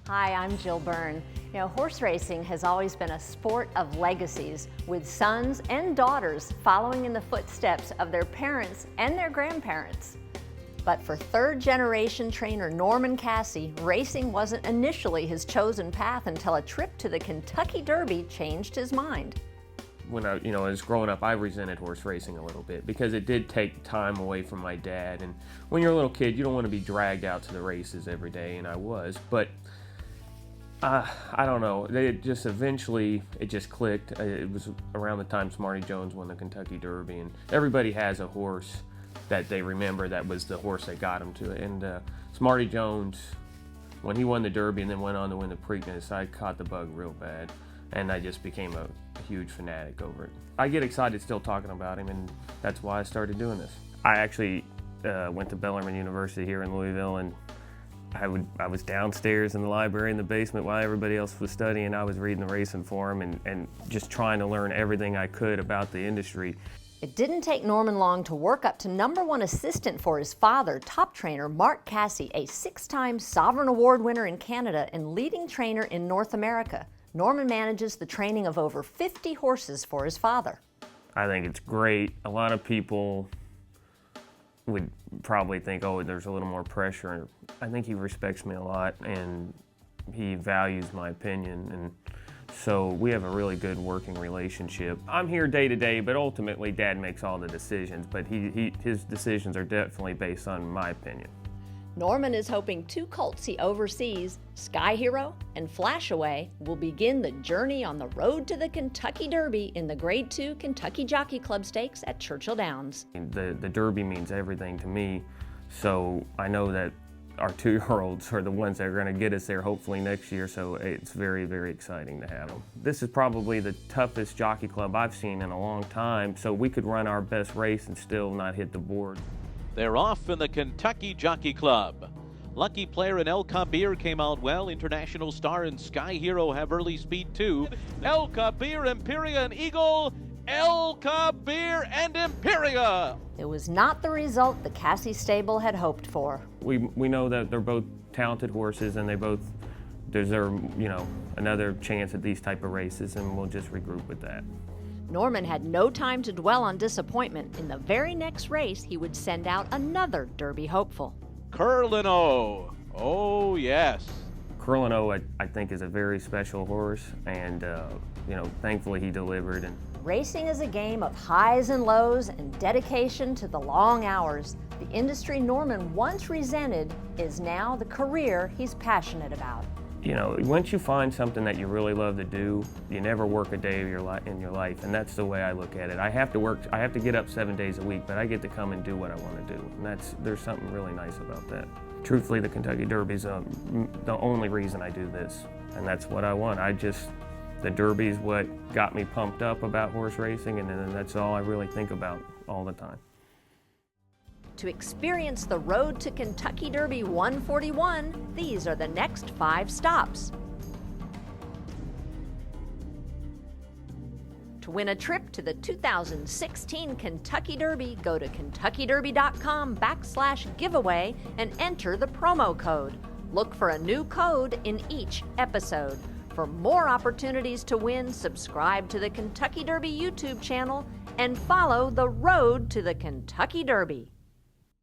Hi, I'm Jill Byrne. Horse racing has always been a sport of legacies, with sons and daughters following in the footsteps of their parents and their grandparents. But for third-generation trainer Norman Casse, racing wasn't initially his chosen path until a trip to the Kentucky Derby changed his mind. When I was growing up, I resented horse racing a little bit because it did take time away from my dad. And when you're a little kid, you don't want to be dragged out to the races every day, and I was. But I don't know. It just eventually clicked. It was around the time Smarty Jones won the Kentucky Derby, and everybody has a horse that they remember that was the horse that got him to it. And Smarty Jones, when he won the Derby and then went on to win the Preakness, I caught the bug real bad, and I just became a huge fanatic over it. I get excited still talking about him, and that's why I started doing this. I actually went to Bellarmine University here in Louisville, and I was downstairs in the library in the basement while everybody else was studying. I was reading the racing forum and just trying to learn everything I could about the industry. It didn't take Norman long to work up to #1 assistant for his father, top trainer Mark Casse, a 6-time Sovereign Award winner in Canada and leading trainer in North America. Norman manages the training of over 50 horses for his father. I think it's great. A lot of people would probably think, oh, there's a little more pressure. I think he respects me a lot, and he values my opinion, and so we have a really good working relationship. I'm here day to day, but ultimately Dad makes all the decisions, but his decisions are definitely based on my opinion. Norman is hoping 2 colts he oversees, Sky Hero and Flashaway, will begin the journey on the road to the Kentucky Derby in the Grade 2 Kentucky Jockey Club Stakes at Churchill Downs. The Derby means everything to me, so I know that our 2-year-olds are the ones that are going to get us there hopefully next year, so it's very, very exciting to have them. This is probably the toughest jockey club I've seen in a long time, so we could run our best race and still not hit the board. They're off in the Kentucky Jockey Club. Lucky Player and El Kabir came out well. International Star and Sky Hero have early speed too. El Kabir, Imperia, and Eagle. El Kabir and Imperia. It was not the result the Casse stable had hoped for. We know that they're both talented horses, and they both deserve, another chance at these type of races, and we'll just regroup with that. Norman had no time to dwell on disappointment. In the very next race, he would send out another Derby hopeful. Curlin-O. Oh, yes. Curlin-O, I think, is a very special horse, and, thankfully he delivered. And racing is a game of highs and lows and dedication to the long hours. The industry Norman once resented is now the career he's passionate about. Once you find something that you really love to do, you never work a day of in your life, and that's the way I look at it. I have to get up 7 days a week, but I get to come and do what I want to do, and there's something really nice about that. Truthfully, the Kentucky Derby is the only reason I do this, and that's what I want. The Derby is what got me pumped up about horse racing, and then that's all I really think about all the time. To experience the road to Kentucky Derby 141, these are the next 5 stops. To win a trip to the 2016 Kentucky Derby, go to kentuckyderby.com/giveaway and enter the promo code. Look for a new code in each episode. For more opportunities to win, subscribe to the Kentucky Derby YouTube channel and follow the road to the Kentucky Derby.